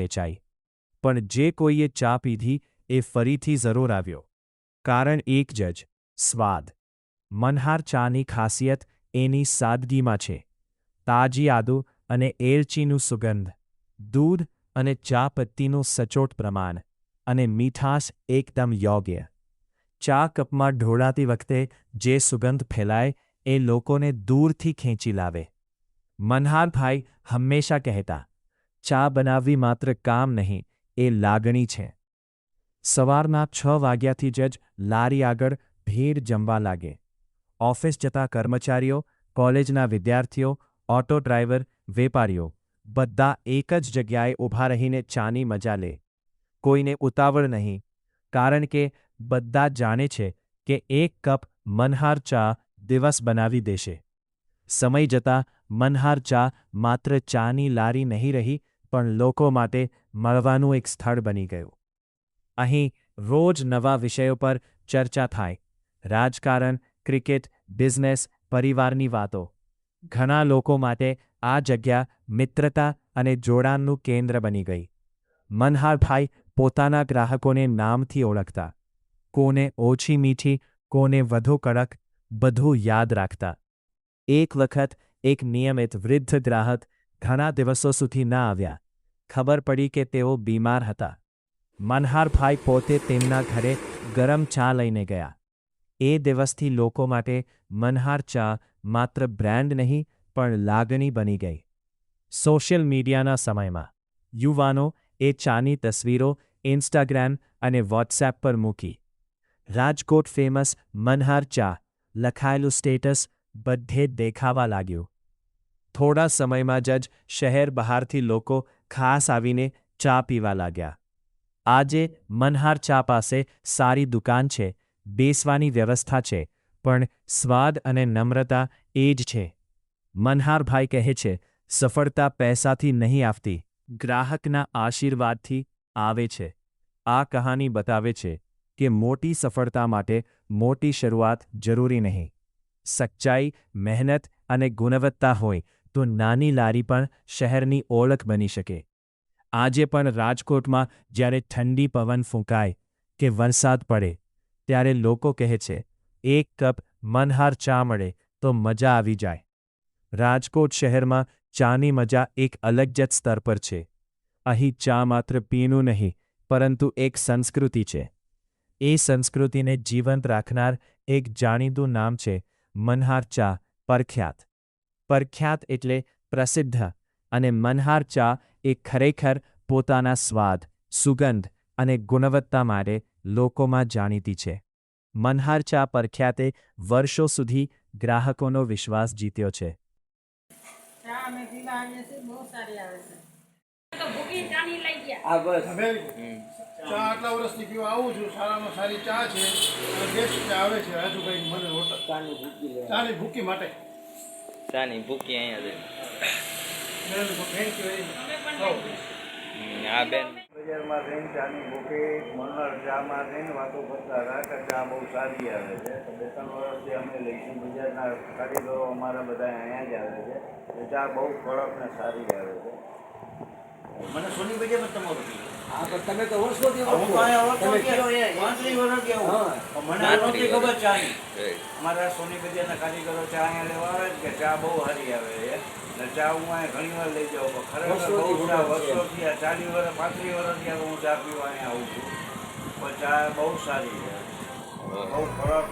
વેચાઈ, પણ જે કોઈએ ચા પીધી એ ફરીથી જરૂર આવ્યો. કારણ એક જ સ્વાદ. મનહાર ચાની ખાસિયત એની સાદગીમાં છે. તાજી આદુ અને એલચીનું સુગંધ, દૂધ અને ચા પત્તીનું સચોટ પ્રમાણ, અને મીઠાશ એકદમ યોગ્ય. ચા કપમાં ઢોળાતી વખતે જે સુગંધ ફેલાય એ લોકોને દૂરથી ખેંચી લાવે. મનહારભાઈ હંમેશા કહેતા, ચા બનાવવી માત્ર કામ નહીં, એ લાગણી છે. સવારના 6 વાગ્યાથી જ લારી આગળ ભીડ જમવા લાગે. ઓફિસ જતા કર્મચારીઓ, કોલેજના વિદ્યાર્થીઓ, ઓટો ડ્રાઈવર, વેપારીઓ બધા એક જ જગ્યાએ ઊભા રહીને ચાની મજા લે. કોઈને ઉતાવળ નહીં, કારણ કે બધા જાણે છે કે એક કપ મનહાર ચા દિવસ બનાવી દેશે. સમય જતાં મનહાર ચા માત્ર ચાની લારી નહીં રહી, પણ લોકો માટે મળવાનું એક સ્થળ બની ગયું. અહીં રોજ નવા વિષયો પર ચર્ચા થાય. રાજકારણ, ક્રિકેટ, બિઝનેસ, પરિવારની વાતો. ઘણા લોકો માટે આ જગ્યા મિત્રતા અને જોડાણનું કેન્દ્ર બની ગઈ. મનહારભાઈ પોતાના ગ્રાહકોને નામથી ઓળખતા. કોને ઓછી મીઠી, કોને વધુ કડક, બધું યાદ રાખતા. એક વખત એક નિયમિત વૃદ્ધ ગ્રાહક ઘણા દિવસો સુધી ના આવ્યા. ખબર પડી કે તેઓ બીમાર હતા. મનહારભાઈ પોતે તેમના ઘરે ગરમ ચા લઈને ગયા. એ દિવસથી લોકો માટે મનહાર ચા માત્ર બ્રાન્ડ નહીં, પણ લાગણી બની ગઈ. સોશિયલ મીડિયાના સમયમાં યુવાનો એ ચાની તસવીરો ઇન્સ્ટાગ્રામ અને વોટ્સએપ પર મૂકી. રાજકોટ ફેમસ મનહાર ચા લખાયેલું સ્ટેટસ બધે દેખાવા લાગ્યું. થોડા સમયમાં જ શહેર બહારથી લોકો ખાસ આવીને ચા પીવા લાગ્યા. આજે મનહાર ચા પાસે સારી દુકાન છે, બેસવાની વ્યવસ્થા છે, પણ સ્વાદ અને નમ્રતા એ જ છે. મનહારભાઈ કહે છે, સફળતા પૈસાથી નહીં આવતી, ગ્રાહકના આશીર્વાદથી આવે છે. આ કહાની બતાવે છે કે મોટી સફળતા માટે મોટી શરૂઆત જરૂરી નહીં. સચ્ચાઈ, મહેનત અને ગુણવત્તા હોય તો નાની લારી પણ શહેરની ઓળખ બની શકે. આજે પણ રાજકોટમાં જ્યારે ઠંડી પવન ફૂંકાય કે વરસાદ પડે, ત્યારે લોકો કહે છે, એક કપ મનહાર ચા મળે તો મજા આવી જાય. રાજકોટ શહેરમાં ચાની મજા એક અલગ જ સ્તર પર છે. અહીં ચા માત્ર પીણું નહીં, પરંતુ એક સંસ્કૃતિ છે. એ સંસ્કૃતિને જીવંત રાખનાર એક જાણીતું નામ છે મનહાર ચા પ્રખ્યાત. પ્રખ્યાત એટલે પ્રસિદ્ધ, અને મનહાર ચા એ ખરેખર પોતાના સ્વાદ, સુગંધ અને ગુણવત્તા માટે લોકોમાં જાણીતી છે. મનહાર ચા પ્રખ્યાતે વર્ષો સુધી ગ્રાહકોનો વિશ્વાસ જીત્યો છે. ચા આટલા વર્ષથી પીવા આવું છું, સારામાં સારી ચા છે અને બેસ્ટ ચા આવે છે. રાજુભાઈ મને હોટલ ચાની ભૂકી માટે ચાની ભૂકી અહીંયા આ બેન બજારમાં રહીને ચાની ભૂકી મનહાર ચામાં રહીને વાતો કરતા હતા કે ચા બહુ સારી આવે છે. તો 2-3 વર્ષથી અમે લઈશું બજારના કારીગરો અમારા બધા અહીંયા જ આવે છે. તો ચા બહુ કડક ને સારી આવે છે. મને સોની બજારમાં તમારું હા, પણ તમે તો વર્ષોથી હું તો અહીંયા વર્ષો ગયો, 35 વર્ષ ગયો. મને આ નહોતી ખબર ચાની. અમારા સોની બજારના કારીગરો ચા અહીંયા લેવા આવે છે કે ચા બહુ સારી આવે છે. એટલે ચા હું અહીંયા ઘણી વાર લઈ જાઉં, પણ ખરેખર બહુ ચા વર્ષોથી 40 વર્ષ 35 વર્ષથી હું ચા પીવા અહીંયા આવું છું. પણ ચા બહુ સારી છે, બહુ ખરાબ